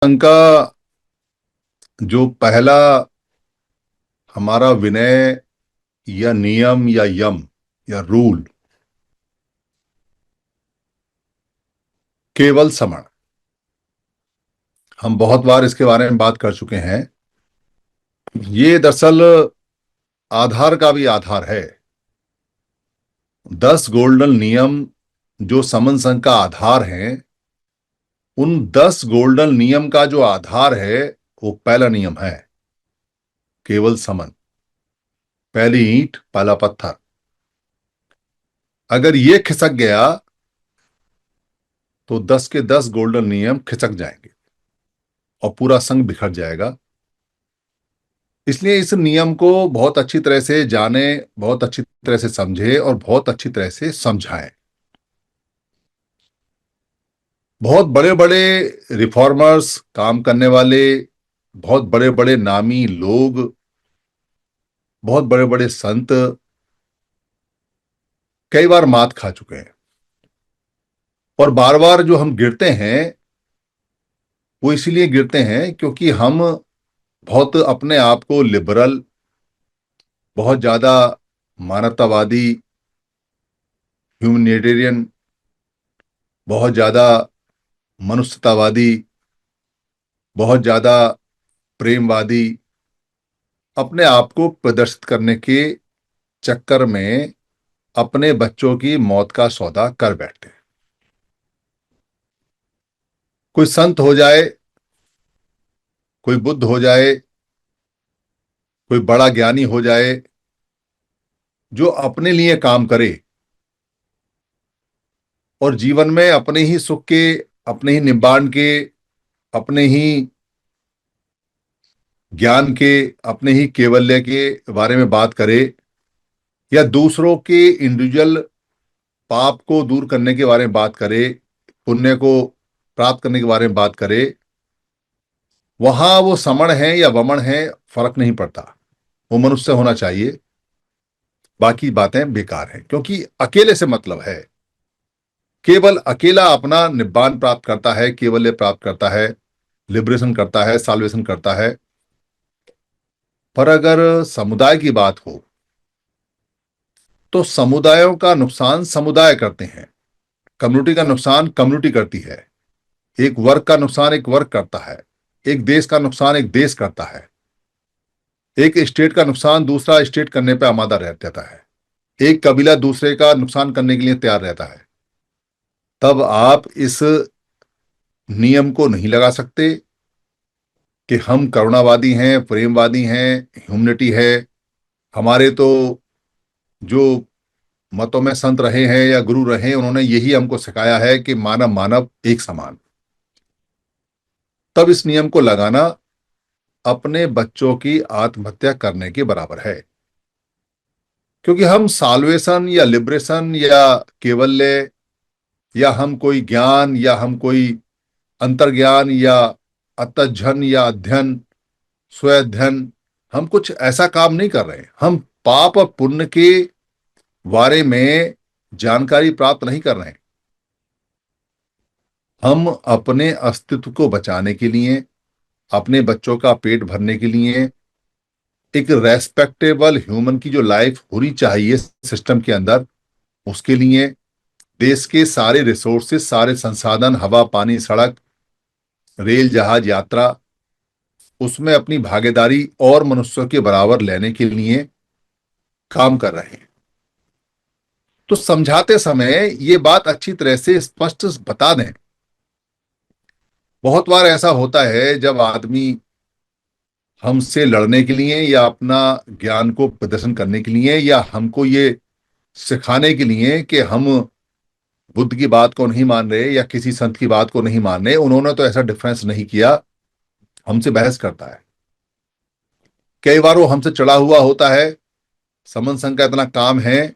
का जो पहला हमारा विनय या नियम या यम या रूल, केवल समण। हम बहुत बार इसके बारे में बात कर चुके हैं। ये दरअसल आधार का भी आधार है। 10 गोल्डन नियम जो समन संघ का आधार हैं, उन 10 गोल्डन नियम का जो आधार है वो पहला नियम है, केवल समन। पहली ईंट पहला पत्थर। अगर ये खिसक गया तो 10 के 10 गोल्डन नियम खिसक जाएंगे और पूरा संघ बिखर जाएगा। इसलिए इस नियम को बहुत अच्छी तरह से जाने, बहुत अच्छी तरह से समझे और बहुत अच्छी तरह से समझाएं। बहुत बड़े बड़े रिफॉर्मर्स, काम करने वाले, बहुत बड़े बड़े नामी लोग, बहुत बड़े बड़े संत कई बार मात खा चुके हैं। और बार बार जो हम गिरते हैं वो इसीलिए गिरते हैं क्योंकि हम बहुत अपने आप को लिबरल, बहुत ज्यादा मानवतावादी, ह्यूमैनिटेरियन, बहुत ज्यादा मनुष्यतावादी, बहुत ज्यादा प्रेमवादी अपने आप को प्रदर्शित करने के चक्कर में अपने बच्चों की मौत का सौदा कर बैठते हैं। कोई संत हो जाए, कोई बुद्ध हो जाए, कोई बड़ा ज्ञानी हो जाए, जो अपने लिए काम करे और जीवन में अपने ही सुख के, अपने ही निब्बाण के, अपने ही ज्ञान के, अपने ही कैवल्य के बारे में बात करे, या दूसरों के इंडिविजुअल पाप को दूर करने के बारे में बात करे, पुण्य को प्राप्त करने के बारे में बात करे, वहां वो समण है या वमन है फर्क नहीं पड़ता। वो मनुष्य होना चाहिए। बाकी बातें बेकार हैं क्योंकि अकेले से मतलब है। केवल अकेला अपना निब्बान प्राप्त करता है, केवल्य प्राप्त करता है, लिबरेशन करता है, साल्वेशन करता है। पर अगर समुदाय की बात हो तो समुदायों का नुकसान समुदाय करते हैं, कम्युनिटी का नुकसान कम्युनिटी करती है, एक वर्ग का नुकसान एक वर्ग करता है, एक देश का नुकसान एक देश करता है, एक स्टेट का नुकसान दूसरा स्टेट करने पर आमादा रह जाता है, एक कबीला दूसरे का नुकसान करने के लिए तैयार रहता है। तब आप इस नियम को नहीं लगा सकते कि हम करुणावादी हैं, प्रेमवादी हैं, ह्यूमनिटी है। हमारे तो जो मतों में संत रहे हैं या गुरु रहे हैं, उन्होंने यही हमको सिखाया है कि मानव मानव एक समान। तब इस नियम को लगाना अपने बच्चों की आत्महत्या करने के बराबर है। क्योंकि हम साल्वेशन या लिबरेशन या केवल्य या हम कोई ज्ञान या हम कोई अंतर्ज्ञान या अतज्ञन या अध्ययन, स्वअध्ययन, हम कुछ ऐसा काम नहीं कर रहे। हम पाप और पुण्य के बारे में जानकारी प्राप्त नहीं कर रहे हैं। हम अपने अस्तित्व को बचाने के लिए, अपने बच्चों का पेट भरने के लिए, एक रेस्पेक्टेबल ह्यूमन की जो लाइफ होनी चाहिए सिस्टम के अंदर, उसके लिए देश के सारे रिसोर्सेस, सारे संसाधन, हवा पानी सड़क रेल जहाज यात्रा, उसमें अपनी भागीदारी और मनुष्यों के बराबर लेने के लिए काम कर रहे हैं। तो समझाते समय ये बात अच्छी तरह से स्पष्ट बता दें। बहुत बार ऐसा होता है जब आदमी हमसे लड़ने के लिए या अपना ज्ञान को प्रदर्शन करने के लिए या हमको ये सिखाने के लिए कि हम बुद्ध की बात को नहीं मान रहे या किसी संत की बात को नहीं मान रहे, उन्होंने तो ऐसा डिफरेंस नहीं किया, हमसे बहस करता है। कई बार वो हमसे चढ़ा हुआ होता है, समन संघ का इतना काम है,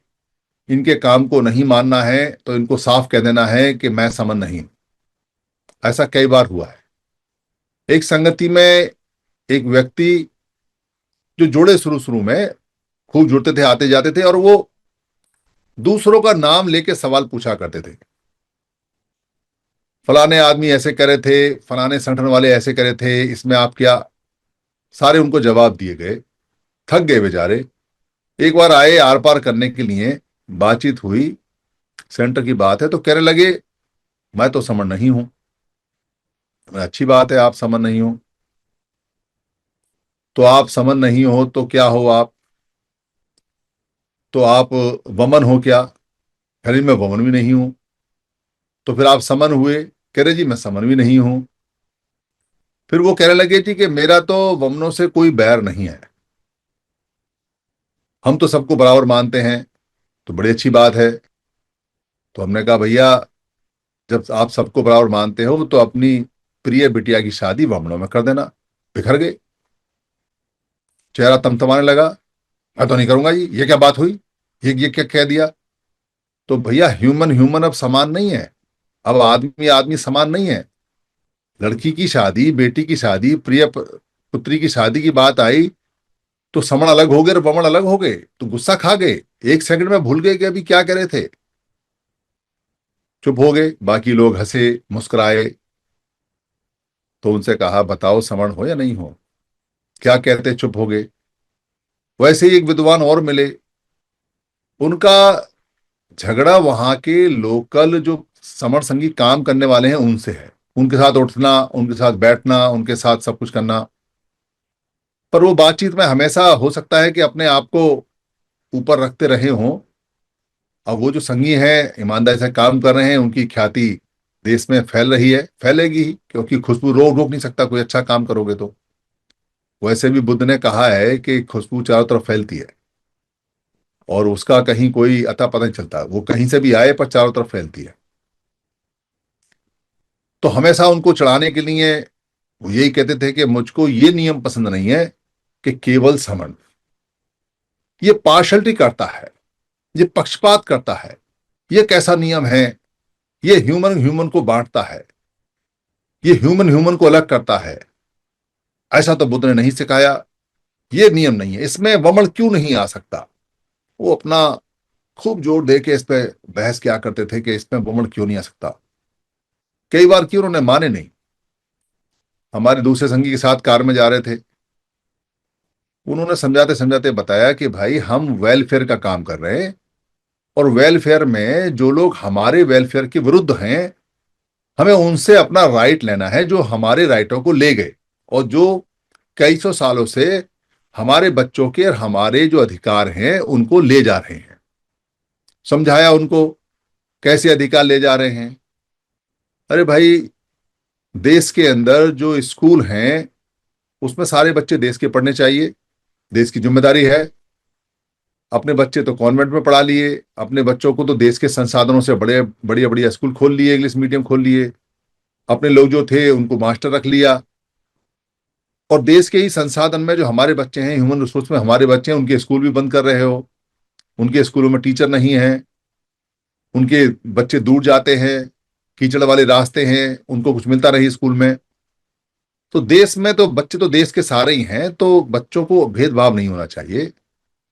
इनके काम को नहीं मानना है तो इनको साफ कह देना है कि मैं समन नहीं। ऐसा कई बार हुआ है। एक संगति में एक व्यक्ति जो जुड़े शुरू शुरू में खूब जुड़ते थे, आते जाते थे, और वो दूसरों का नाम लेके सवाल पूछा करते थे। फलाने आदमी ऐसे करे थे, फलाने संगठन वाले ऐसे करे थे, इसमें आप क्या। सारे उनको जवाब दिए गए। थक गए बेचारे। एक बार आए आर पार करने के लिए, बातचीत हुई, सेंटर की बात है, तो कहने लगे मैं तो समझ नहीं हूं। अच्छी बात है, आप समझ नहीं हो तो आप समझ नहीं हो तो क्या हो आप? तो आप वमन हो क्या? खैर मैं वमन भी नहीं हूं। तो फिर आप समन हुए? कह रहे जी मैं समन भी नहीं हूं। फिर वो कहने लगे जी कि मेरा तो वमनों से कोई बैर नहीं है, हम तो सबको बराबर मानते हैं। तो बड़ी अच्छी बात है। तो हमने कहा भैया, जब आप सबको बराबर मानते हो तो अपनी प्रिय बिटिया की शादी वमनों में कर देना। बिखर गए, चेहरा तमतमाने लगा। मैं तो नहीं करूंगा जी, ये क्या बात हुई, ये क्या कह दिया? तो भैया ह्यूमन ह्यूमन अब समान नहीं है। अब आदमी आदमी समान नहीं है। लड़की की शादी, बेटी की शादी, प्रिय पुत्री की शादी की बात आई तो समण अलग हो गए और वमन अलग हो गए, तो गुस्सा खा गए। एक सेकंड में भूल गए कि अभी क्या करे थे। चुप हो गए। बाकी लोग हंसे, मुस्कुराए। तो उनसे कहा बताओ समण हो या नहीं हो? क्या कहते? चुप हो गए। वैसे ही एक विद्वान और मिले। उनका झगड़ा वहां के लोकल जो समर संगी काम करने वाले हैं उनसे है। उनके साथ उठना, उनके साथ बैठना, उनके साथ सब कुछ करना। पर वो बातचीत में हमेशा हो सकता है कि अपने आप को ऊपर रखते रहे हों। अब वो जो संगी हैं ईमानदारी से काम कर रहे हैं, उनकी ख्याति देश में फैल रही है, फैलेगी ही, क्योंकि खुशबू रोक रोक नहीं सकता कोई अच्छा काम करोगे तो। वैसे भी बुद्ध ने कहा है कि खुशबू चारों तरफ फैलती है और उसका कहीं कोई अता पता नहीं चलता, वो कहीं से भी आए पर चारों तरफ फैलती है। तो हमेशा उनको चढ़ाने के लिए वो यही कहते थे कि मुझको ये नियम पसंद नहीं है कि केवल समण, ये पार्शलिटी करता है, ये पक्षपात करता है। ये कैसा नियम है? ये ह्यूमन ह्यूमन को बांटता है, ये ह्यूमन ह्यूमन को अलग करता है। ऐसा तो बुद्ध ने नहीं सिखाया। ये नियम नहीं है, इसमें वमन क्यों नहीं आ सकता? वो अपना खूब जोर दे के इस पे बहस किया करते थे कि इसमें वमन क्यों नहीं आ सकता। कई बार की उन्होंने माने नहीं। हमारे दूसरे संगी के साथ कार में जा रहे थे, उन्होंने समझाते समझाते बताया कि भाई हम वेलफेयर का काम कर रहे हैं और वेलफेयर में जो लोग हमारे वेलफेयर के विरुद्ध हैं, हमें उनसे अपना राइट लेना है जो हमारे राइटों को ले गए और जो कई सौ सालों से हमारे बच्चों के और हमारे जो अधिकार हैं उनको ले जा रहे हैं। समझाया उनको कैसे अधिकार ले जा रहे हैं। अरे भाई, देश के अंदर जो स्कूल हैं उसमें सारे बच्चे देश के पढ़ने चाहिए, देश की जिम्मेदारी है। अपने बच्चे तो कॉन्वेंट में पढ़ा लिए, अपने बच्चों को तो देश के संसाधनों से बड़े बढ़िया बढ़िया स्कूल खोल लिए, इंग्लिश मीडियम खोल लिए। अपने लोग जो थे उनको मास्टर रख लिया। और देश के ही संसाधन में जो हमारे बच्चे हैं, ह्यूमन रिसोर्स में हमारे बच्चे हैं, उनके स्कूल भी बंद कर रहे हो। उनके स्कूलों में टीचर नहीं है, उनके बच्चे दूर जाते हैं, कीचड़ वाले रास्ते हैं, उनको कुछ मिलता नहीं स्कूल में। तो देश में तो बच्चे तो देश के सारे ही हैं, तो बच्चों को भेदभाव नहीं होना चाहिए।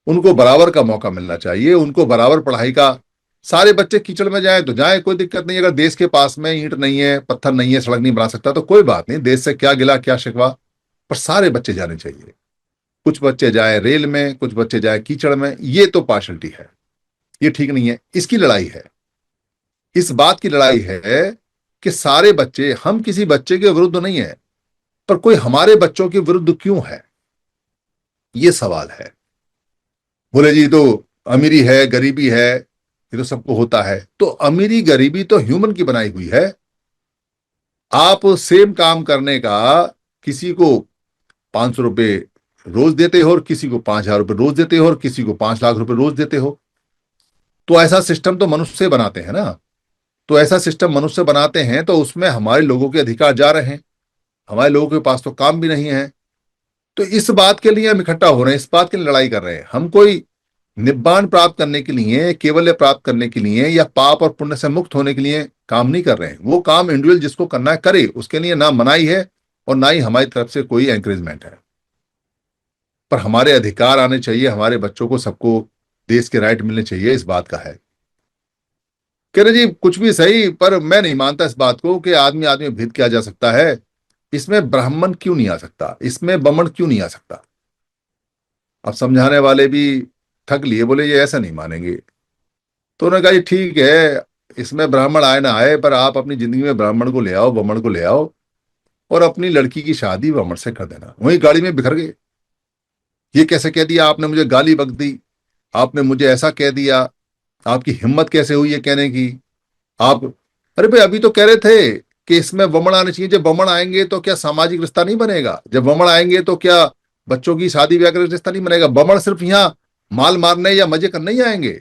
उनको बराबर का मौका मिलना चाहिए, उनको बराबर पढ़ाई का। सारे बच्चे कीचड़ में जाए तो जाए, कोई दिक्कत नहीं। अगर देश के पास में ईंट नहीं है, पत्थर नहीं है, सड़क नहीं बना सकता तो कोई बात नहीं, देश से क्या गिला क्या शिकवा। पर सारे बच्चे जाने चाहिए। कुछ बच्चे जाए रेल में, कुछ बच्चे जाए कीचड़ में, ये तो पार्शलिटी है, ये ठीक नहीं है। इसकी लड़ाई है, इस बात की लड़ाई है कि सारे बच्चे, हम किसी बच्चे के विरुद्ध नहीं है, पर कोई हमारे बच्चों के विरुद्ध क्यों है, ये सवाल है। बोले जी तो अमीरी है, गरीबी है, ये तो सबको होता है। तो अमीरी गरीबी तो ह्यूमन की बनाई हुई है। आप सेम काम करने का किसी को 500 रुपये रोज देते हो और किसी को 5,000 रुपये रोज देते हो और किसी को 5 लाख रुपए रोज देते हो। तो ऐसा सिस्टम तो मनुष्य बनाते हैं ना। तो ऐसा सिस्टम मनुष्य बनाते हैं तो उसमें हमारे लोगों के अधिकार जा रहे हैं। हमारे लोगों के पास तो काम भी नहीं है। तो इस बात के लिए हम इकट्ठा हो रहे हैं, इस बात के लिए लड़ाई कर रहे हैं। हम कोई निब्बान प्राप्त करने के लिए, केवल्य प्राप्त करने के लिए या पाप और पुण्य से मुक्त होने के लिए काम नहीं कर रहे हैं। वो काम इंडिविजुअल जिसको करना है करे, उसके लिए ना मनाही है और ना ही हमारी तरफ से कोई एंकरेजमेंट है। पर हमारे अधिकार आने चाहिए, हमारे बच्चों को सबको देश के राइट मिलने चाहिए, इस बात का है। कह रहे जी कुछ भी सही, पर मैं नहीं मानता इस बात को कि आदमी आदमी में भेद किया जा सकता है। इसमें ब्राह्मण क्यों नहीं आ सकता, इसमें बमण क्यों नहीं आ सकता? अब समझाने वाले भी थक लिए, बोले ये ऐसा नहीं मानेंगे। तो उन्होंने कहा जी ठीक है, इसमें ब्राह्मण आए ना आए, पर आप अपनी जिंदगी में ब्राह्मण को ले आओ, बमण को ले आओ, और अपनी लड़की की शादी ब्राह्मण से कर देना। वहीं गाड़ी में बिखर गए। ये कैसे कह दिया आपने, मुझे गाली बक दी, आपने मुझे ऐसा कह दिया, आपकी हिम्मत कैसे हुई ये कहने की? आप, अरे भाई अभी तो कह रहे थे कि इसमें वमन आने चाहिए। जब वमन आएंगे तो क्या सामाजिक रिश्ता नहीं बनेगा? जब वमन आएंगे तो क्या बच्चों की शादी ब्याह का रिश्ता नहीं बनेगा? वमन सिर्फ यहाँ माल मारने या मजे करने ही आएंगे।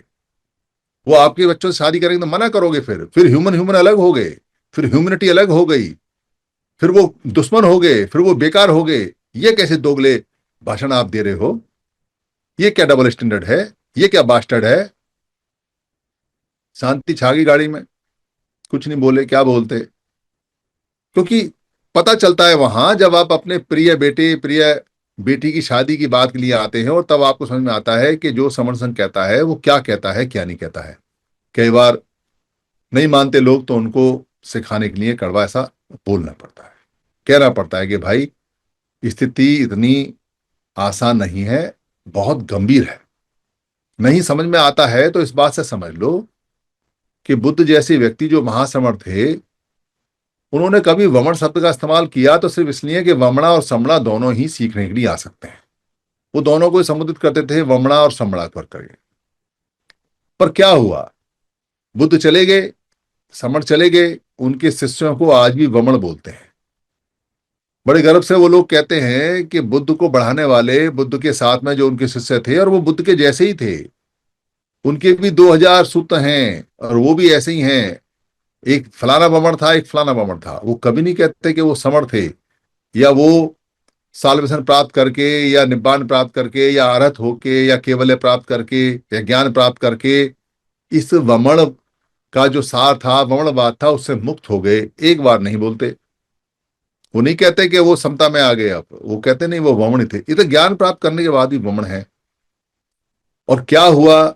वो आपके बच्चों से शादी करेंगे तो मना करोगे, फिर ह्यूमन ह्यूमन अलग हो गए, फिर ह्यूमनिटी अलग हो गई, फिर वो दुश्मन हो गए, फिर वो बेकार हो गए। ये कैसे दोगले भाषण आप दे रहे हो? ये क्या डबल स्टैंडर्ड है? ये क्या बास्टर्ड है? शांति छा गई गाड़ी में, कुछ नहीं बोले। क्या बोलते? क्योंकि पता चलता है वहां जब आप अपने प्रिय बेटे प्रिय बेटी की शादी की बात के लिए आते हैं, और तब आपको समझ में आता है कि जो समण संघ कहता है वो क्या कहता है क्या नहीं कहता है। कई बार नहीं मानते लोग तो उनको सिखाने के लिए कड़वा ऐसा बोलना पड़ता है, कहना पड़ता है कि भाई स्थिति इतनी आसान नहीं है, बहुत गंभीर है। नहीं समझ में आता है तो इस बात से समझ लो कि बुद्ध जैसे व्यक्ति जो महासमर्थ थे, उन्होंने कभी वमन शब्द का इस्तेमाल किया तो सिर्फ इसलिए कि वमना और समणा दोनों ही सीखने के लिए आ सकते हैं। वो दोनों को संबोधित करते थे वमना और समणा पर करके। पर क्या हुआ, बुद्ध चले गए, समण चले गए, उनके शिष्यों को आज भी वमन बोलते हैं। बड़े गर्व से वो लोग कहते हैं कि बुद्ध को बढ़ाने वाले, बुद्ध के साथ में जो उनके शिष्य थे और वो बुद्ध के जैसे ही थे, उनके भी 2000 सूत्र हैं और वो भी ऐसे ही हैं। एक फलाना बमण था, एक फलाना बमण था। वो कभी नहीं कहते कि वो समण थे, या वो साल्वेशन प्राप्त करके या निब्बान प्राप्त करके या अरहत होके या केवल्य प्राप्त करके या ज्ञान प्राप्त करके इस वमन का जो सार था, वमनवाद था, उससे मुक्त हो गए। एक बार नहीं बोलते। वो नहीं कहते कि वो समता में आ गए। अब वो कहते नहीं, वो वमन थे। ये तो ज्ञान प्राप्त करने के बाद भी वमन है। और क्या हुआ,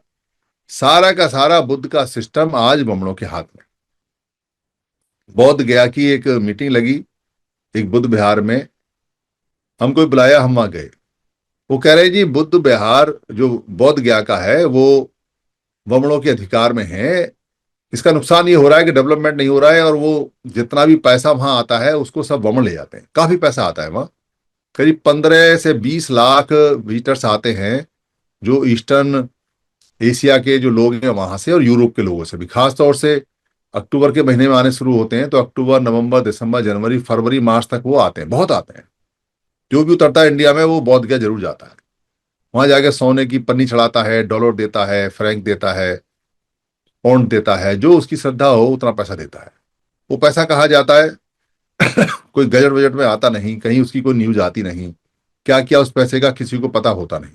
सारा का सारा बुद्ध का सिस्टम आज वमनों के हाथ में। बौद्ध गया की एक मीटिंग लगी एक बुद्ध विहार में, हमको बुलाया, हम वहां गए। वो कह रहे जी बुद्ध विहार जो बौद्ध गया का है वो वमनों के अधिकार में है। इसका नुकसान ये हो रहा है कि डेवलपमेंट नहीं हो रहा है, और वो जितना भी पैसा वहां आता है उसको सब वमन ले जाते हैं। काफी पैसा आता है वहां, करीब 15 से 20 लाख विजिटर्स आते हैं, जो ईस्टर्न एशिया के जो लोग हैं वहां से और यूरोप के लोगों से भी। खास तौर से अक्टूबर के महीने में आने शुरू होते हैं, तो अक्टूबर नवंबर दिसंबर जनवरी फरवरी मार्च तक वो आते हैं, बहुत आते हैं। जो भी उतरता है इंडिया में वो बौद्ध गया जरूर जाता है। वहां जाके सोने की पन्नी चढ़ाता है, डॉलर देता है, फ्रैंक देता है, पौंड देता है, जो उसकी श्रद्धा हो उतना पैसा देता है। वो पैसा कहाँ जाता है? कोई गजट बजट में आता नहीं, कहीं उसकी कोई न्यूज आती नहीं। क्या किया उस पैसे का किसी को पता होता नहीं।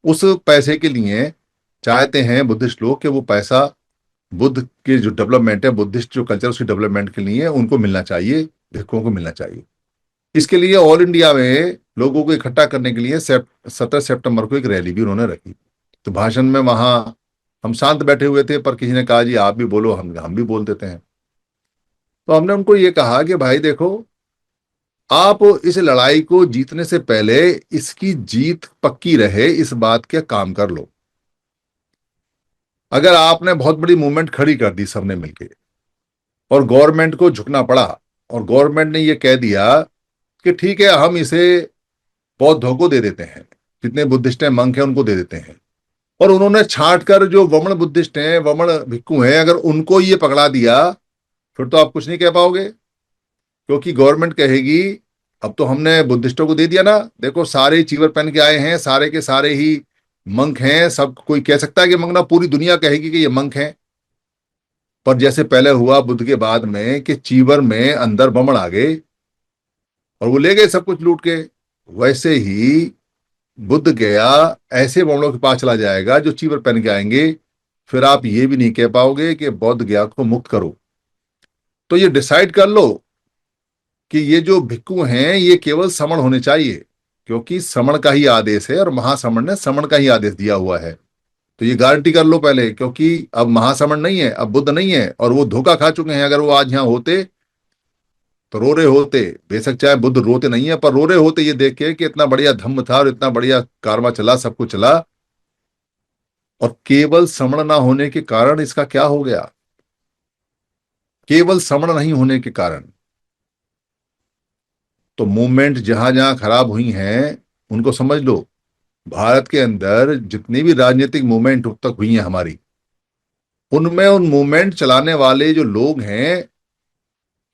उस पैसे के लिए चाहते हैं बुद्धिस्ट लोग कि वो पैसा बुद्ध के जो डेवलपमेंट है, बुद्धिस्ट जो कल्चर, उसकी डेवलपमेंट के लिए उनको मिलना चाहिए, भिक्षुओं को मिलना चाहिए। इसके लिए ऑल इंडिया में लोगों को इकट्ठा करने के लिए 17 सितंबर को एक रैली भी उन्होंने रखी। तो भाषण में वहां हम शांत बैठे हुए थे, पर किसी ने कहा जी आप भी बोलो, हम भी बोल देते हैं। तो हमने उनको ये कहा कि भाई देखो, आप इस लड़ाई को जीतने से पहले इसकी जीत पक्की रहे इस बात का काम कर लो। अगर आपने बहुत बड़ी मूवमेंट खड़ी कर दी सबने मिलके, और गवर्नमेंट को झुकना पड़ा, और गवर्नमेंट ने ये कह दिया कि ठीक है हम इसे बौद्धों को दे देते हैं, जितने बुद्धिस्ट हैं मंक हैं उनको दे देते हैं, और उन्होंने छांट कर जो वमन बुद्धिस्ट हैं, वमन भिक्खु हैं, अगर उनको ये पकड़ा दिया, फिर तो आप कुछ नहीं कह पाओगे। क्योंकि गवर्नमेंट कहेगी अब तो हमने बुद्धिस्टों को दे दिया ना, देखो सारे चीवर पहन के आए हैं, सारे के सारे ही मंक हैं। सब कोई कह सकता है कि मंक ना, पूरी दुनिया कहेगी कि ये मंक हैं। पर जैसे पहले हुआ बुद्ध के बाद में कि चीवर में अंदर बमण आ गए और वो ले गए सब कुछ लूट के, वैसे ही बुद्ध गया ऐसे बमणों के पास चला जाएगा जो चीवर पहन के आएंगे। फिर आप ये भी नहीं कह पाओगे कि बौद्ध गया को मुक्त करो। तो ये डिसाइड कर लो कि ये जो भिक्खु हैं ये केवल समण होने चाहिए, क्योंकि समण का ही आदेश है और महासमण ने समण का ही आदेश दिया हुआ है। तो ये गारंटी कर लो पहले, क्योंकि अब महासमण नहीं है, अब बुद्ध नहीं है, और वो धोखा खा चुके हैं। अगर वो आज यहाँ होते तो रो रहे होते, बेशक चाहे बुद्ध रोते नहीं है, पर रो रहे होते ये देख के कि इतना बढ़िया धम्म था और इतना बढ़िया कारवा चला, सब कुछ चला, और केवल श्रवण ना होने के कारण इसका क्या हो गया। केवल श्रवण नहीं होने के कारण तो मूवमेंट जहां जहां खराब हुई हैं उनको समझ लो। भारत के अंदर जितनी भी राजनीतिक मूवमेंट अब तक हुई हैं हमारी, उनमें उन मूवमेंट चलाने वाले जो लोग हैं,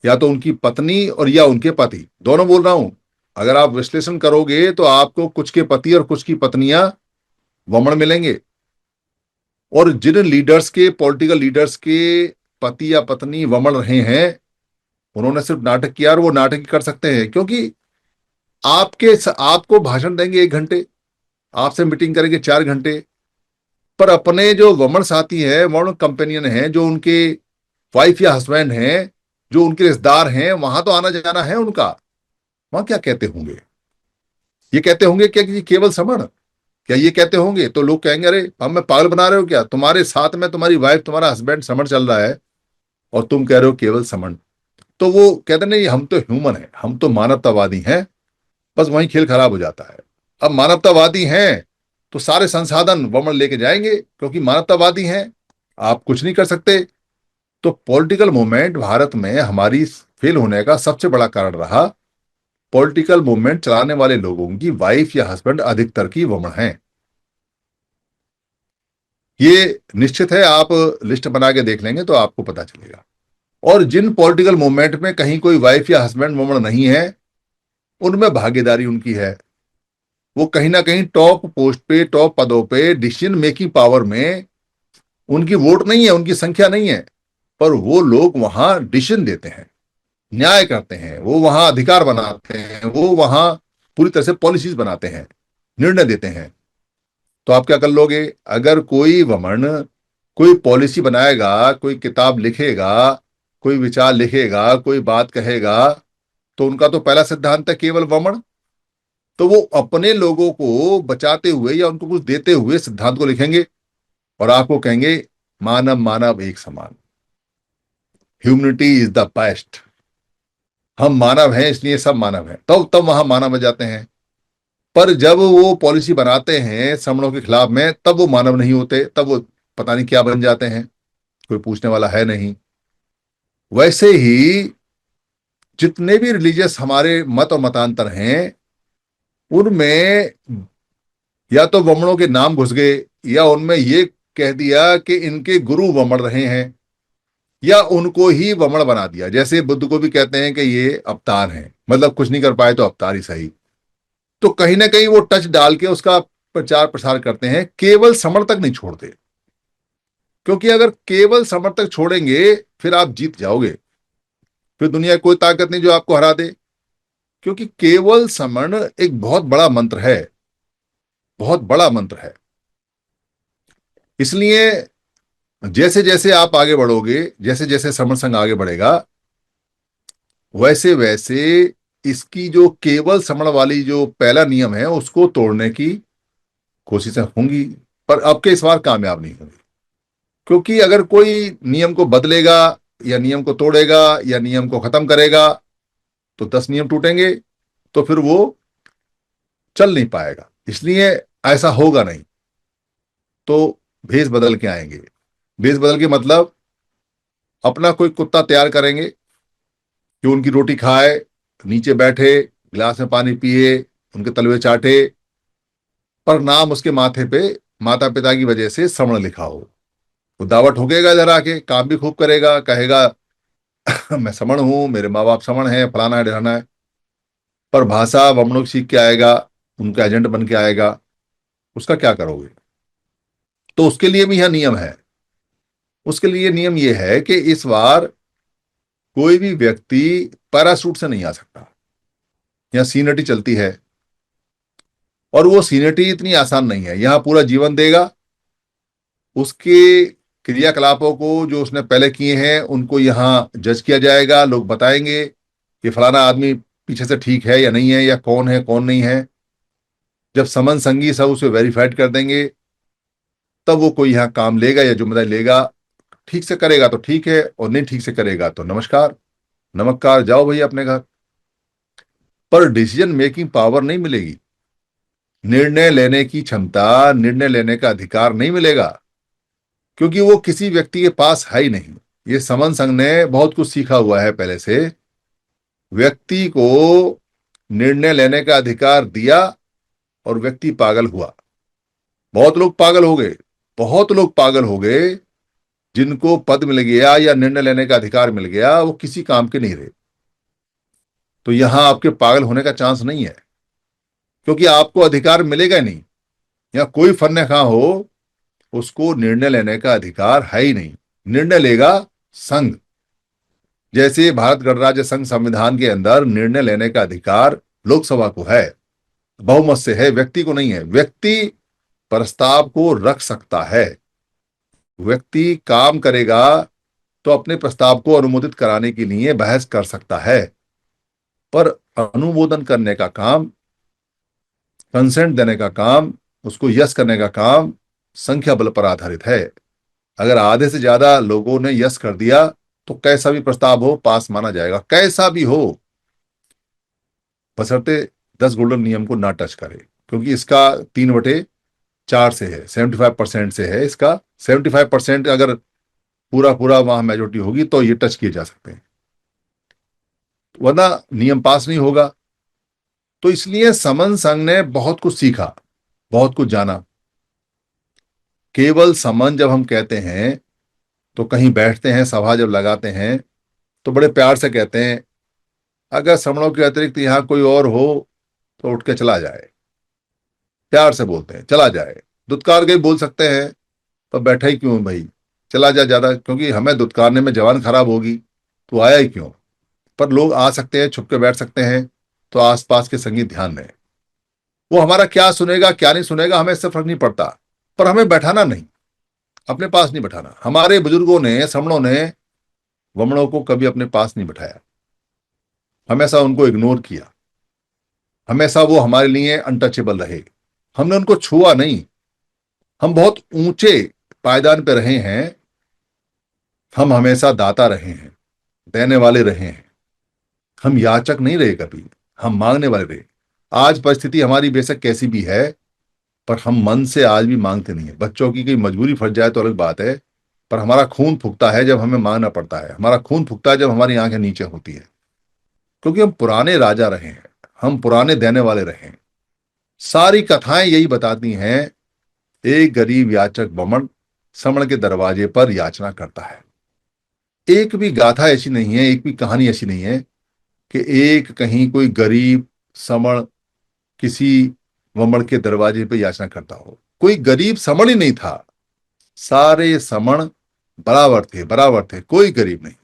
या तो उनकी पत्नी और या उनके पति, दोनों बोल रहा हूं। अगर आप विश्लेषण करोगे तो आपको कुछ के पति और कुछ की पत्नियां वमन मिलेंगे, और जिन लीडर्स के, पॉलिटिकल लीडर्स के पति या पत्नी वमन रहे हैं, उन्होंने सिर्फ नाटक किया, और वो नाटक ही कर सकते हैं, क्योंकि आपको भाषण देंगे 1 घंटे, आपसे मीटिंग करेंगे 4 घंटे, पर अपने जो वमन साथी है, वमन कंपेनियन है, जो उनके वाइफ या हस्बैंड हैं, जो उनके रिश्तेदार हैं, वहां तो आना जाना है उनका। वहां क्या कहते होंगे? ये कहते होंगे क्या कि केवल समण? क्या ये कहते होंगे? तो लोग कहेंगे अरे हमें पागल बना रहे हो क्या, तुम्हारे साथ में तुम्हारी वाइफ, तुम्हारा हस्बैंड समण चल रहा है और तुम कह रहे हो केवल समण। तो वो कहते नहीं, हम तो ह्यूमन है, हम तो मानवतावादी हैं। बस वहीं खेल खराब हो जाता है। अब मानवतावादी हैं तो सारे संसाधन वमन लेके जाएंगे, क्योंकि मानवतावादी हैं, आप कुछ नहीं कर सकते। तो पॉलिटिकल मूवमेंट भारत में हमारी फेल होने का सबसे बड़ा कारण रहा, पॉलिटिकल मूवमेंट चलाने वाले लोगों की वाइफ या हस्बैंड अधिकतर की वमन है। ये निश्चित है, आप लिस्ट बना के देख लेंगे तो आपको पता चलेगा। और जिन पॉलिटिकल मूवमेंट में कहीं कोई वाइफ या हस्बैंड वमन नहीं है, उनमें भागीदारी उनकी है। वो कहीं ना कहीं टॉप पोस्ट पे, टॉप पदों पे, डिसीजन मेकिंग पावर में उनकी वोट नहीं है, उनकी संख्या नहीं है, पर वो लोग वहां डिसीजन देते हैं, न्याय करते हैं, वो वहां अधिकार बनाते हैं, वो वहां पूरी तरह से पॉलिसीज बनाते हैं, निर्णय देते हैं। तो आप क्या कर लोगे? अगर कोई वमन कोई पॉलिसी बनाएगा, कोई किताब लिखेगा, कोई विचार लिखेगा, कोई बात कहेगा, तो उनका तो पहला सिद्धांत है केवल वमन। तो वो अपने लोगों को बचाते हुए या उनको कुछ देते हुए सिद्धांत को लिखेंगे, और आपको कहेंगे मानव मानव एक समान, ह्यूमनिटी इज द बेस्ट, हम मानव हैं इसलिए सब मानव हैं, तब तब वहां मानव बन जाते हैं। पर जब वो पॉलिसी बनाते हैं समणों के खिलाफ में, तब वो मानव नहीं होते, तब वो पता नहीं क्या बन जाते हैं, कोई पूछने वाला है नहीं। वैसे ही जितने भी रिलीजियस हमारे मत और मतांतर हैं, उनमें या तो वमनों के नाम घुस गए, या उनमें ये कह दिया कि इनके गुरु वमन रहे हैं, या उनको ही वमन बना दिया। जैसे बुद्ध को भी कहते हैं कि ये अवतार हैं, मतलब कुछ नहीं कर पाए तो अवतार ही सही। तो कहीं ना कहीं वो टच डाल के उसका प्रचार प्रसार करते हैं, केवल समण तक नहीं छोड़ते। क्योंकि अगर केवल समण तक छोड़ेंगे फिर आप जीत जाओगे, फिर दुनिया की कोई ताकत नहीं जो आपको हरा दे। क्योंकि केवल समण एक बहुत बड़ा मंत्र है, बहुत बड़ा मंत्र है। इसलिए जैसे जैसे आप आगे बढ़ोगे, जैसे जैसे समण संघ आगे बढ़ेगा, वैसे वैसे इसकी जो केवल समण वाली जो पहला नियम है उसको तोड़ने की कोशिशें होंगी, पर अब के इस बार कामयाब नहीं होंगी। क्योंकि अगर कोई नियम को बदलेगा, या नियम को तोड़ेगा, या नियम को खत्म करेगा, तो 10 नियम टूटेंगे, तो फिर वो चल नहीं पाएगा। इसलिए ऐसा होगा नहीं। तो भेष बदल के आएंगे। भेष बदल के मतलब अपना कोई कुत्ता तैयार करेंगे जो उनकी रोटी खाए, नीचे बैठे, गिलास में पानी पिए, उनके तलवे चाटे, पर नाम उसके माथे पे माता पिता की वजह से समण लिखा हो। वो दावा ठोकेगा, इधर आके काम भी खूब करेगा, कहेगा मैं समण हूं, मेरे माँ बाप समण है, फलाना है ढिलाना है, पर भाषा वमनों सीख के आएगा, उनका एजेंट बन के आएगा, उसका क्या करोगे? तो उसके लिए भी यह नियम है। उसके लिए नियम यह है कि इस बार कोई भी व्यक्ति पैरासूट से नहीं आ सकता। यहाँ सीनियरिटी चलती है, और वो सीनियरिटी इतनी आसान नहीं है। यहाँ पूरा जीवन देगा, उसके क्रियाकलापों को जो उसने पहले किए हैं उनको यहाँ जज किया जाएगा, लोग बताएंगे कि फलाना आदमी पीछे से ठीक है या नहीं है, या कौन है कौन नहीं है। जब समन संगी सब उसे वेरीफाइड कर देंगे, तब वो कोई यहाँ काम लेगा या जिम्मेदारी लेगा। ठीक से करेगा तो ठीक है, और नहीं ठीक से करेगा तो नमस्कार, नमस्कार, जाओ भैया अपने घर। पर डिसीजन मेकिंग पावर नहीं मिलेगी, निर्णय लेने की क्षमता, निर्णय लेने का अधिकार नहीं मिलेगा, क्योंकि वो किसी व्यक्ति के पास है ही नहीं। ये समन संघ ने बहुत कुछ सीखा हुआ है पहले से। व्यक्ति को निर्णय लेने का अधिकार दिया और व्यक्ति पागल हुआ। बहुत लोग पागल हो गए, बहुत लोग पागल हो गए। जिनको पद मिल गया या निर्णय लेने का अधिकार मिल गया, वो किसी काम के नहीं रहे। तो यहां आपके पागल होने का चांस नहीं है, क्योंकि आपको अधिकार मिलेगा ही नहीं। या कोई फन खा हो, उसको निर्णय लेने का अधिकार है ही नहीं। निर्णय लेगा संघ। जैसे भारत गणराज्य संघ संविधान के अंदर निर्णय लेने का अधिकार लोकसभा को है, बहुमत से है, व्यक्ति को नहीं है। व्यक्ति प्रस्ताव को रख सकता है, व्यक्ति काम करेगा तो अपने प्रस्ताव को अनुमोदित कराने के लिए बहस कर सकता है। पर अनुमोदन करने का काम, कंसेंट देने का काम, उसको यस करने का काम संख्या बल पर आधारित है। अगर आधे से ज्यादा लोगों ने यस कर दिया तो कैसा भी प्रस्ताव हो पास माना जाएगा, कैसा भी हो, बशर्ते 10 गोल्डन नियम को ना टच करे, क्योंकि इसका 3/4 से है, 75% से है इसका। 75% अगर पूरा पूरा वहां मेजोरिटी होगी तो ये टच किए जा सकते हैं, वरना नियम पास नहीं होगा। तो इसलिए समन संघ ने बहुत कुछ सीखा, बहुत कुछ जाना। केवल समन जब हम कहते हैं तो कहीं बैठते हैं, सभा जब लगाते हैं तो बड़े प्यार से कहते हैं, अगर समणों के अतिरिक्त यहां कोई और हो तो उठ के चला जाए। प्यार से बोलते हैं, चला जाए। दुत्कार के बोल सकते हैं, पर बैठा ही क्यों भाई, चला जा ज्यादा, क्योंकि हमें दुत्कारने में जवान खराब होगी, तो आया ही क्यों। पर लोग आ सकते हैं, छुप के बैठ सकते हैं, तो आसपास के संगीत ध्यान दें। वो हमारा क्या सुनेगा क्या नहीं सुनेगा हमें इससे फर्क नहीं पड़ता, पर हमें बैठाना नहीं, अपने पास नहीं बैठाना। हमारे बुजुर्गों ने, श्रमणों ने वमणों को कभी अपने पास नहीं बैठाया, हमेशा उनको इग्नोर किया, हमेशा वो हमारे लिए अनटचेबल रहे। हमने उनको छुआ नहीं। हम बहुत ऊंचे पायदान पे रहे हैं, हम हमेशा दाता रहे हैं, देने वाले रहे हैं। हम याचक नहीं रहे कभी, हम मांगने वाले रहे। आज परिस्थिति हमारी बेशक कैसी भी है, पर हम मन से आज भी मांगते नहीं है। बच्चों की कोई मजबूरी फंस जाए तो अलग बात है, पर हमारा खून फूकता है जब हमें मांगना पड़ता है, हमारा खून फूकता है जब हमारी आंखें नीचे होती है, क्योंकि हम पुराने राजा रहे हैं, हम पुराने देने वाले रहे हैं। सारी कथाएं यही बताती हैं, एक गरीब याचक बमन समण के दरवाजे पर याचना करता है। एक भी गाथा ऐसी नहीं है, एक भी कहानी ऐसी नहीं है कि एक कहीं कोई गरीब समण किसी वमन के दरवाजे पर याचना करता हो। कोई गरीब समण ही नहीं था, सारे समण बराबर थे, बराबर थे, कोई गरीब नहीं।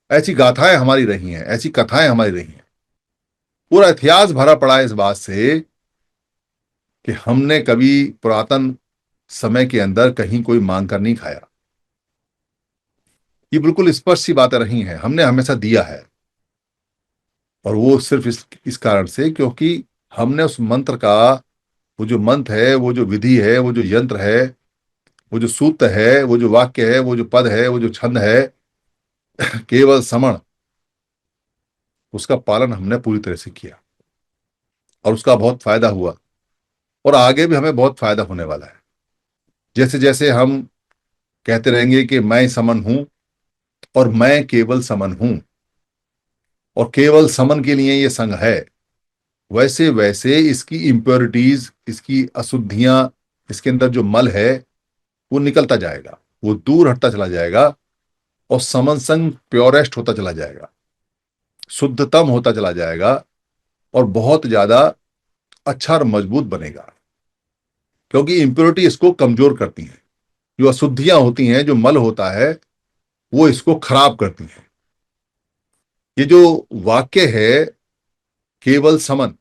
ऐसी गाथाएं हमारी रही हैं, ऐसी कथाएं हमारी रही हैं। पूरा इतिहास भरा पड़ा है इस बात से कि हमने कभी पुरातन समय के अंदर कहीं कोई मांग कर नहीं खाया। ये बिल्कुल स्पष्ट सी बातें रही हैं, हमने हमेशा दिया है। और वो सिर्फ इस कारण से क्योंकि हमने उस मंत्र का, वो जो मंत्र है, वो जो विधि है, वो जो यंत्र है, वो जो सूत्र है, वो जो वाक्य है, वो जो पद है, वो जो छंद है, केवल समण, उसका पालन हमने पूरी तरह से किया और उसका बहुत फायदा हुआ, और आगे भी हमें बहुत फायदा होने वाला है। जैसे जैसे हम कहते रहेंगे कि मैं समन हूं और मैं केवल समन हूं और केवल समन के लिए ये संघ है, वैसे वैसे इसकी इम्प्योरिटीज, इसकी अशुद्धियां, इसके अंदर जो मल है वो निकलता जाएगा, वो दूर हटता चला जाएगा, और समन संघ प्योरेस्ट होता चला जाएगा, शुद्धतम होता चला जाएगा, और बहुत ज्यादा अच्छा और मजबूत बनेगा। क्योंकि इम्प्योरिटी इसको कमजोर करती है, जो अशुद्धियां होती हैं, जो मल होता है, वो इसको खराब करती हैं। ये जो वाक्य है केवल समन,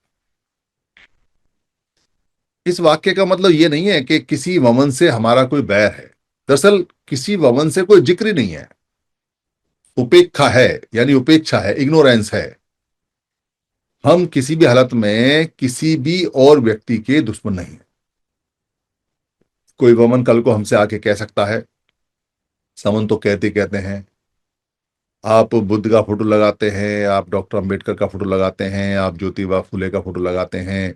इस वाक्य का मतलब ये नहीं है कि किसी वमन से हमारा कोई बैर है। दरअसल किसी वमन से कोई जिक्र ही नहीं है, उपेक्षा है, यानी उपेक्षा है, इग्नोरेंस है। हम किसी भी हालत में किसी भी और व्यक्ति के दुश्मन नहीं है। कोई वमन कल को हमसे आके कह सकता है, समन तो कहते कहते हैं, आप बुद्ध का फोटो लगाते हैं, आप डॉक्टर अंबेडकर का फोटो लगाते हैं, आप ज्योतिबा फुले का फोटो लगाते हैं,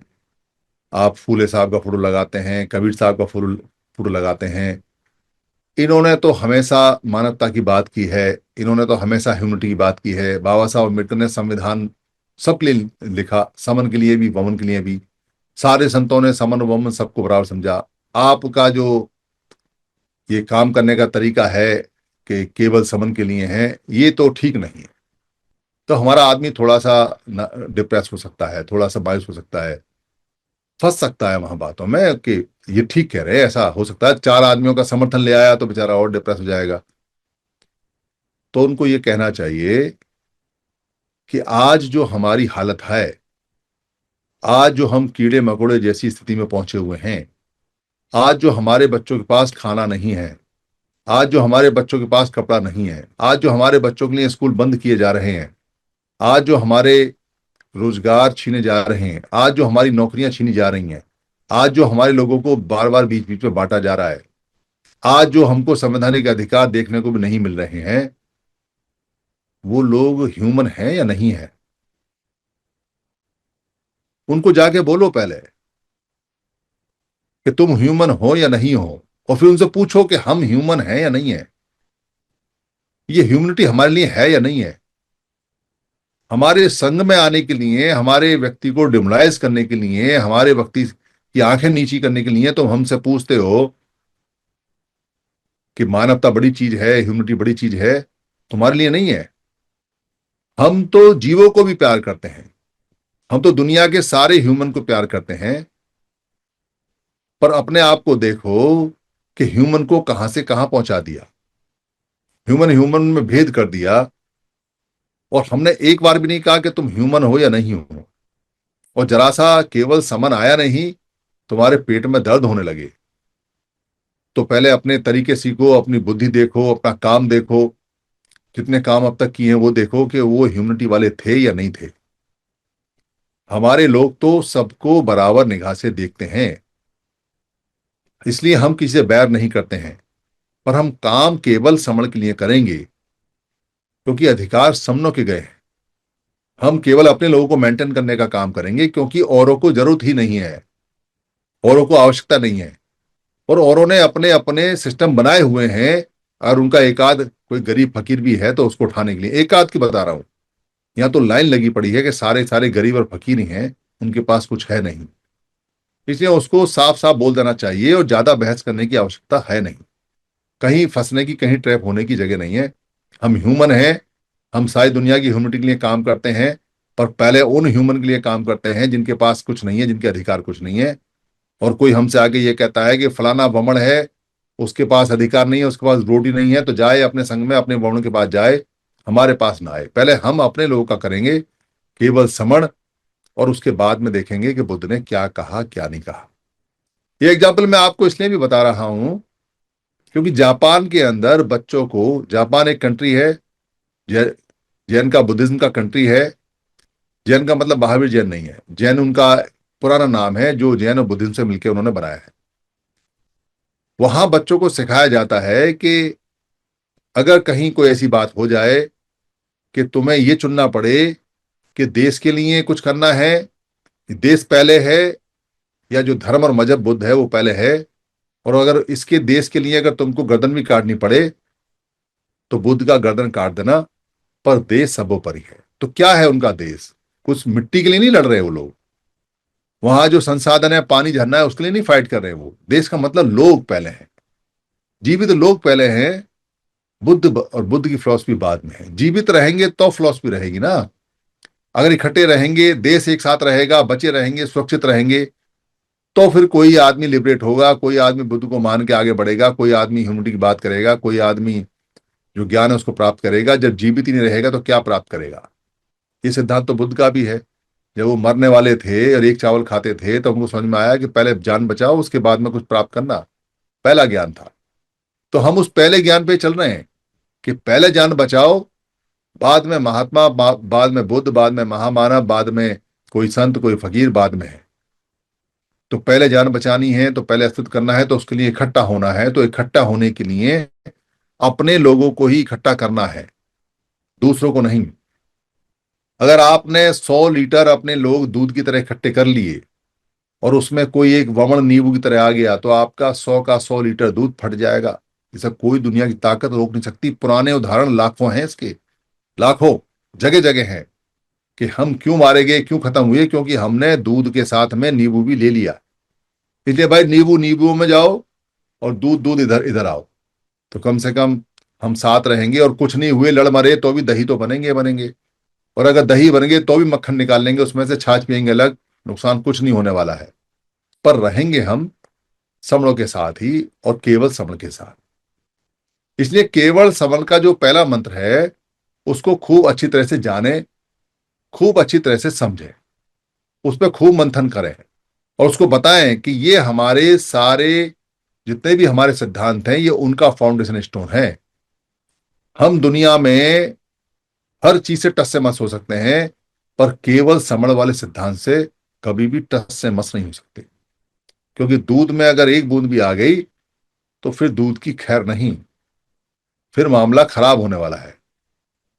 आप फूले साहब का फोटो लगाते हैं, कबीर साहब का फोटो फोटो लगाते हैं। इन्होंने तो हमेशा मानवता की बात की है, इन्होंने तो हमेशा ह्यूमनिटी की बात की है। बाबा साहब अम्बेडकर ने संविधान सबके लिए लिखा, समन के लिए भी वमन के लिए भी। सारे संतों ने समन वमन सबको बराबर समझा। आपका जो ये काम करने का तरीका है कि केवल समन के लिए है, ये तो ठीक नहीं है। तो हमारा आदमी थोड़ा सा डिप्रेस हो सकता है, थोड़ा सा मायूस हो सकता है, फंस सकता है वहां बातों में कि ये ठीक कह रहे हैं, ऐसा हो सकता है। चार आदमियों का समर्थन ले आया तो बेचारा और डिप्रेस हो जाएगा। तो उनको ये कहना चाहिए कि आज जो हमारी हालत है, आज जो हम कीड़े मकोड़े जैसी स्थिति में पहुंचे हुए हैं, आज जो हमारे बच्चों के पास खाना नहीं है, आज जो हमारे बच्चों के पास कपड़ा नहीं है, आज जो हमारे बच्चों के लिए स्कूल बंद किए जा रहे हैं, आज जो हमारे रोजगार छीने जा रहे हैं, आज जो हमारी नौकरियां छीनी जा रही हैं, आज जो हमारे लोगों को बार बार बीच बीच में बांटा जा रहा है, आज जो हमको संवैधानिक अधिकार देखने को भी नहीं मिल रहे हैं, वो लोग ह्यूमन हैं या नहीं है? उनको जाके बोलो पहले कि तुम ह्यूमन हो या नहीं हो, और फिर उनसे पूछो कि हम ह्यूमन हैं या नहीं है। ये ह्यूमनिटी हमारे लिए है या नहीं है? हमारे संग में आने के लिए, हमारे व्यक्ति को डिमोलाइज करने के लिए, हमारे व्यक्ति की आंखें नीची करने के लिए तुम हमसे पूछते हो कि मानवता बड़ी चीज है, ह्यूमनिटी बड़ी चीज है। तुम्हारे लिए नहीं है। हम तो जीवों को भी प्यार करते हैं, हम तो दुनिया के सारे ह्यूमन को प्यार करते हैं। पर अपने आप को देखो कि ह्यूमन को कहां से कहां पहुंचा दिया, ह्यूमन ह्यूमन में भेद कर दिया। और हमने एक बार भी नहीं कहा कि तुम ह्यूमन हो या नहीं हो। और जरा सा केवल समन आया नहीं, तुम्हारे पेट में दर्द होने लगे, तो पहले अपने तरीके सीखो, अपनी बुद्धि देखो, अपना काम देखो, कितने काम अब तक किए हैं वो देखो कि वो ह्यूमनिटी वाले थे या नहीं थे। हमारे लोग तो सबको बराबर निगाह से देखते हैं, इसलिए हम किसी से बैर नहीं करते हैं। पर हम काम केवल समण के लिए करेंगे, क्योंकि अधिकार समनों के गए हैं। हम केवल अपने लोगों को मेंटेन करने का काम करेंगे, क्योंकि औरों को जरूरत ही नहीं है, औरों को आवश्यकता नहीं है। और औरों ने अपने अपने सिस्टम बनाए हुए हैं, और उनका एक आध कोई गरीब फकीर भी है तो उसको उठाने के लिए, एक आध की बता रहा हूं। यहाँ तो लाइन लगी पड़ी है कि सारे सारे गरीब और फकीर ही हैं, उनके पास कुछ है नहीं। इसलिए उसको साफ साफ बोल देना चाहिए, और ज्यादा बहस करने की आवश्यकता है नहीं। कहीं फंसने की, कहीं ट्रैप होने की जगह नहीं है। हम ह्यूमन हैं, हम सारी दुनिया की ह्यूमनिटी के लिए काम करते हैं, पर पहले उन ह्यूमन के लिए काम करते हैं जिनके पास कुछ नहीं है, जिनके अधिकार कुछ नहीं है। और कोई हमसे आगे ये कहता है कि फलाना वमन है, उसके पास अधिकार नहीं है, उसके पास रोटी नहीं है, तो जाए अपने संग में, अपने वमन के पास जाए, हमारे पास ना आए। पहले हम अपने लोगों का करेंगे केवल समण, और उसके बाद में देखेंगे कि बुद्ध ने क्या कहा क्या नहीं कहा। ये एग्जाम्पल मैं आपको इसलिए भी बता रहा हूं क्योंकि जापान के अंदर बच्चों को, जापान एक कंट्री है, जै- जैन का, बुद्धिज्म का कंट्री है। जैन का मतलब महावीर जैन नहीं है, जैन उनका पुराना नाम है जो जैन और बुद्धिज्म से मिलकर उन्होंने बनाया है। वहां बच्चों को सिखाया जाता है कि अगर कहीं कोई ऐसी बात हो जाए कि तुम्हें ये चुनना पड़े कि देश के लिए कुछ करना है, देश पहले है, या जो धर्म और मजहब बुद्ध है वो पहले है, और अगर इसके देश के लिए अगर तुमको गर्दन भी काटनी पड़े तो बुद्ध का गर्दन काट देना, पर देश सबोपरि है। तो क्या है उनका देश? कुछ मिट्टी के लिए नहीं लड़ रहे वो लोग, वहां जो संसाधन है, पानी झरना है, उसके लिए नहीं फाइट कर रहे वो। देश का मतलब लोग पहले हैं, जीवित लोग पहले हैं। और बुद्ध की फिलॉसफी बाद में है। जीवित रहेंगे तो फिलॉसफी रहेगी ना। अगर इकट्ठे रहेंगे, देश एक साथ रहेगा, बचे रहेंगे, सुरक्षित रहेंगे, तो फिर कोई आदमी लिबरेट होगा, कोई आदमी बुद्ध को मान के आगे बढ़ेगा, कोई आदमी ह्यूमनिटी की बात करेगा, कोई आदमी जो ज्ञान है उसको प्राप्त करेगा। जब जीवित ही नहीं रहेगा तो क्या प्राप्त करेगा? ये सिद्धांत तो बुद्ध का भी है। जब वो मरने वाले थे और एक चावल खाते थे तो उनको समझ में आया कि पहले जान बचाओ, उसके बाद में कुछ प्राप्त करना। पहला ज्ञान था। तो हम उस पहले ज्ञान पे चल रहे हैं कि पहले जान बचाओ, बाद में महात्मा, बाद में बुद्ध, बाद में महामानव, बाद में कोई संत, कोई फकीर बाद में है। तो पहले जान बचानी है, तो पहले अस्तित्व करना है, तो उसके लिए इकट्ठा होना है। तो इकट्ठा होने के लिए अपने लोगों को ही इकट्ठा करना है, दूसरों को नहीं। अगर आपने 100 लीटर अपने लोग दूध की तरह इकट्ठे कर लिए और उसमें कोई एक वमन नींबू की तरह आ गया, तो आपका 100 का 100 लीटर दूध फट जाएगा। इसे कोई दुनिया की ताकत रोक नहीं सकती। पुराने उदाहरण लाखों हैं इसके, लाखों, जगह जगह हैं कि हम क्यों मारे गए, क्यों खत्म हुए, क्योंकि हमने दूध के साथ में नींबू भी ले लिया। इसलिए भाई, नींबू नींबू में जाओ और दूध दूध इधर इधर आओ, तो कम से कम हम साथ रहेंगे। और कुछ नहीं हुए, लड़ मरे, तो भी दही तो बनेंगे बनेंगे। और अगर दही बन गए तो भी मक्खन निकाल लेंगे उसमें से, छाछ पियेंगे अलग, नुकसान कुछ नहीं होने वाला है। पर रहेंगे हम समणों के साथ ही, और केवल समण के साथ। इसलिए केवल समण का जो पहला मंत्र है, उसको खूब अच्छी तरह से जाने, खूब अच्छी तरह से समझें, उस पर खूब मंथन करें, और उसको बताएं कि ये हमारे सारे जितने भी हमारे सिद्धांत हैं, ये उनका फाउंडेशन स्टोन है। हम दुनिया में हर चीज से टस से मस हो सकते हैं, पर केवल समण वाले सिद्धांत से कभी भी टस से मस नहीं हो सकते। क्योंकि दूध में अगर एक बूंद भी आ गई, तो फिर दूध की खैर नहीं, फिर मामला खराब होने वाला है।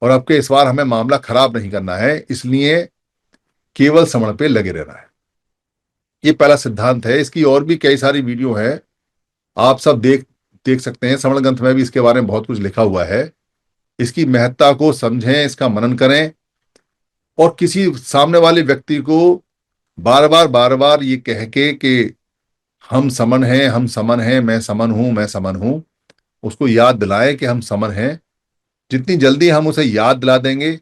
और आपके इस बार हमें मामला खराब नहीं करना है, इसलिए केवल समण पे लगे रहना है। ये पहला सिद्धांत है। इसकी और भी कई सारी वीडियो हैं, आप सब देख देख सकते हैं। समण ग्रंथ में भी इसके बारे में बहुत कुछ लिखा हुआ है। इसकी महत्ता को समझें, इसका मनन करें, और किसी सामने वाले व्यक्ति को बार बार ये कह के कि हम समन हैं, हम समन हैं, मैं समन हूं, मैं समन हूं, उसको याद दिलाएं कि हम समन हैं। जितनी जल्दी हम उसे याद दिला देंगे,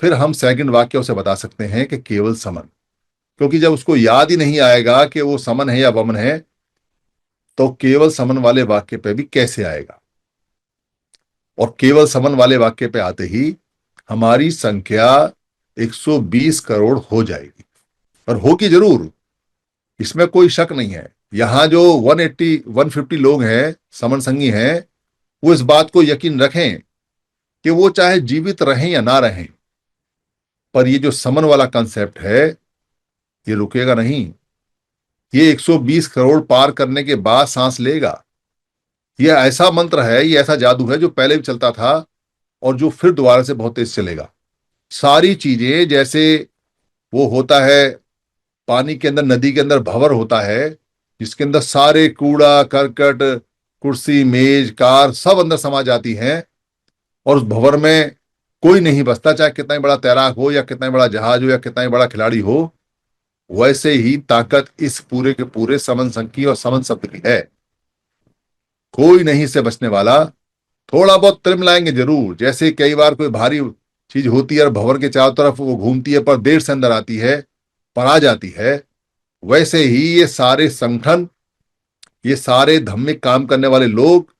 फिर हम सेकंड वाक्य उसे बता सकते हैं कि केवल समन। क्योंकि जब उसको याद ही नहीं आएगा कि वो समन है या वमन है, तो केवल समन वाले वाक्य पे भी कैसे आएगा। और केवल समन वाले वाक्य पे आते ही हमारी संख्या 120 करोड़ हो जाएगी, और होगी जरूर, इसमें कोई शक नहीं है। यहां जो 180 150 लोग हैं, समन संगी हैं, वो इस बात को यकीन रखें कि वो चाहे जीवित रहें या ना रहें, पर ये जो समन वाला कंसेप्ट है, ये रुकेगा नहीं। ये 120 करोड़ पार करने के बाद सांस लेगा। ये ऐसा मंत्र है, ये ऐसा जादू है जो पहले भी चलता था, और जो फिर दोबारा से बहुत तेज चलेगा। सारी चीजें जैसे वो होता है, पानी के अंदर, नदी के अंदर भंवर होता है, जिसके अंदर सारे कूड़ा करकट, कुर्सी मेज कार सब अंदर समा जाती हैं, और उस भंवर में कोई नहीं बसता, चाहे कितना ही बड़ा तैराक हो, या कितना ही बड़ा जहाज हो, या कितना ही बड़ा खिलाड़ी हो। वैसे ही ताकत इस पूरे के पूरे समन संघ की और समन शब्द की है। कोई नहीं इससे बचने वाला। थोड़ा बहुत त्रिम लाएंगे जरूर, जैसे कई बार कोई भारी चीज होती है और भंवर के चारों तरफ वो घूमती है, पर देर से अंदर आती है, पर आ जाती है। वैसे ही ये सारे संगठन, ये सारे धार्मिक काम करने वाले लोग,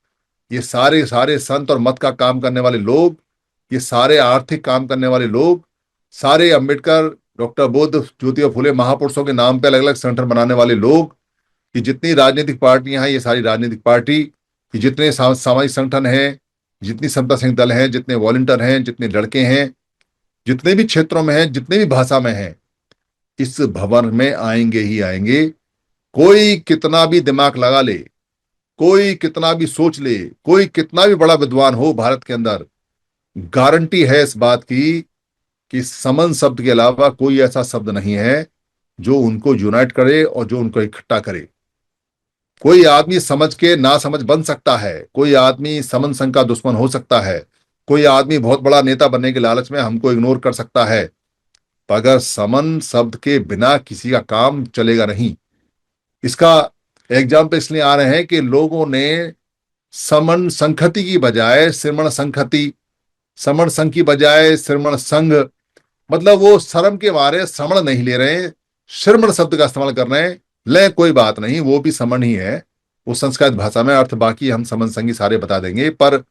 ये सारे सारे संत और मत का काम करने वाले लोग, ये सारे आर्थिक काम करने वाले लोग, सारे अंबेडकर, डॉक्टर बुद्ध, ज्योतिबा फुले महापुरुषों के नाम पे अलग अलग संगठन बनाने वाले लोग, कि जितनी राजनीतिक पार्टियां हैं, ये सारी राजनीतिक पार्टी, कि जितने सामाजिक संगठन हैं, जितनी समता संघ दल हैं, जितने वॉलंटियर हैं, जितने लड़के हैं, जितने भी क्षेत्रों में हैं, जितने भी भाषा में हैं, इस भवन में आएंगे ही आएंगे। कोई कितना भी दिमाग लगा ले, कोई कितना भी सोच ले, कोई कितना भी बड़ा विद्वान हो भारत के अंदर, गारंटी है इस बात की कि समन शब्द के अलावा कोई ऐसा शब्द नहीं है जो उनको यूनाइट करे और जो उनको इकट्ठा करे। कोई आदमी समझ के ना समझ बन सकता है, कोई आदमी समन संघ का दुश्मन हो सकता है, कोई आदमी बहुत बड़ा नेता बनने के लालच में हमको इग्नोर कर सकता है, पर अगर समन शब्द के बिना किसी का काम चलेगा नहीं। इसका एग्जाम्पल इसलिए आ रहे हैं कि लोगों ने समन संखति की बजाय श्रमण संखति, समण संघ की बजाय श्रमण संघ, मतलब वो शर्म के मारे समण नहीं ले रहे हैं, श्रमण शब्द का इस्तेमाल कर रहे हैं। ले कोई बात नहीं, वो भी समण ही है, वो संस्कृत भाषा में अर्थ, बाकी हम समन संगी सारे बता देंगे। पर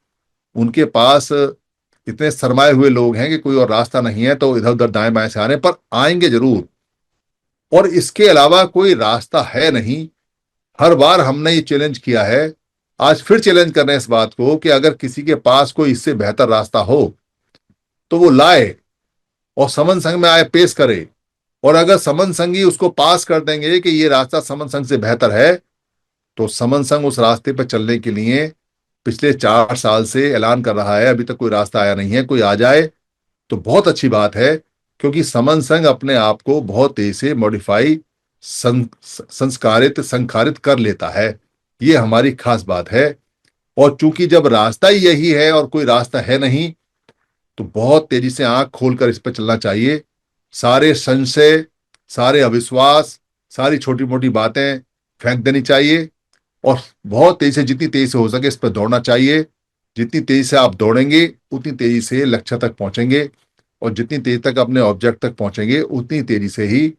उनके पास इतने शर्माए हुए लोग हैं कि कोई और रास्ता नहीं है, तो इधर उधर दाएं बाएं से आ रहे हैं, पर आएंगे जरूर। और इसके अलावा कोई रास्ता है नहीं। हर बार हमने ये चैलेंज किया है, आज फिर चैलेंज कर रहे हैं इस बात को कि अगर किसी के पास कोई इससे बेहतर रास्ता हो, तो वो लाए और समन संघ में आए पेश करे, और अगर समन संघ ही उसको पास कर देंगे कि ये रास्ता समन संघ से बेहतर है, तो समन संघ उस रास्ते पर चलने के लिए पिछले 4 साल से ऐलान कर रहा है, अभी तक कोई रास्ता आया नहीं है। कोई आ जाए तो बहुत अच्छी बात है, क्योंकि समन संघ अपने आप को बहुत तेजी से मॉडिफाई, संस्कारित, संखारित कर लेता है। ये हमारी खास बात है। और चूंकि जब रास्ता ही यही है और कोई रास्ता है नहीं, तो बहुत तेजी से आंख खोलकर इस पर चलना चाहिए। सारे संशय, सारे अविश्वास, सारी छोटी मोटी बातें फेंक देनी चाहिए और बहुत तेजी से, जितनी तेजी से हो सके इस पर दौड़ना चाहिए। जितनी तेजी से आप दौड़ेंगे उतनी तेजी से लक्ष्य तक पहुंचेंगे, और जितनी तेजी तक अपने ऑब्जेक्ट तक पहुंचेंगे उतनी तेजी से ही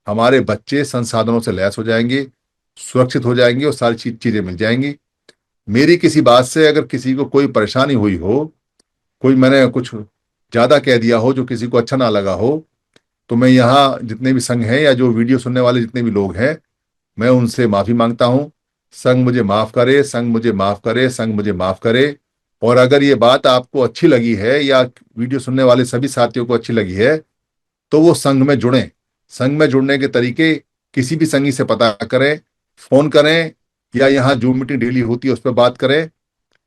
हमारे बच्चे संसाधनों से लैस हो जाएंगे, सुरक्षित हो जाएंगे और सारी चीजें मिल जाएंगी। मेरी किसी बात से अगर किसी को कोई परेशानी हुई हो, कोई मैंने कुछ ज्यादा कह दिया हो जो किसी को अच्छा ना लगा हो, तो मैं यहाँ जितने भी संघ हैं या जो वीडियो सुनने वाले जितने भी लोग हैं, मैं उनसे माफी मांगता हूँ। संघ मुझे माफ करे, संघ मुझे माफ करे, संघ मुझे माफ करे। और अगर ये बात आपको अच्छी लगी है या वीडियो सुनने वाले सभी साथियों को अच्छी लगी है, तो वो संघ में जुड़ें। संघ में जुड़ने के तरीके किसी भी संघी से पता करें, फोन करें, या यहाँ जूम मीटिंग डेली होती है उस पर बात करें।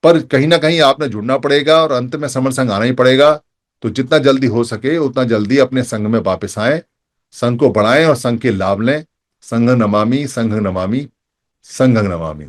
पर कहीं ना कहीं आपने जुड़ना पड़ेगा और अंत में समर संघ आना ही पड़ेगा। तो जितना जल्दी हो सके उतना जल्दी अपने संघ में वापस आए, संघ को बढ़ाएं और संघ के लाभ लें। संघ नमामि, संघ नमामि, संघ नमामि।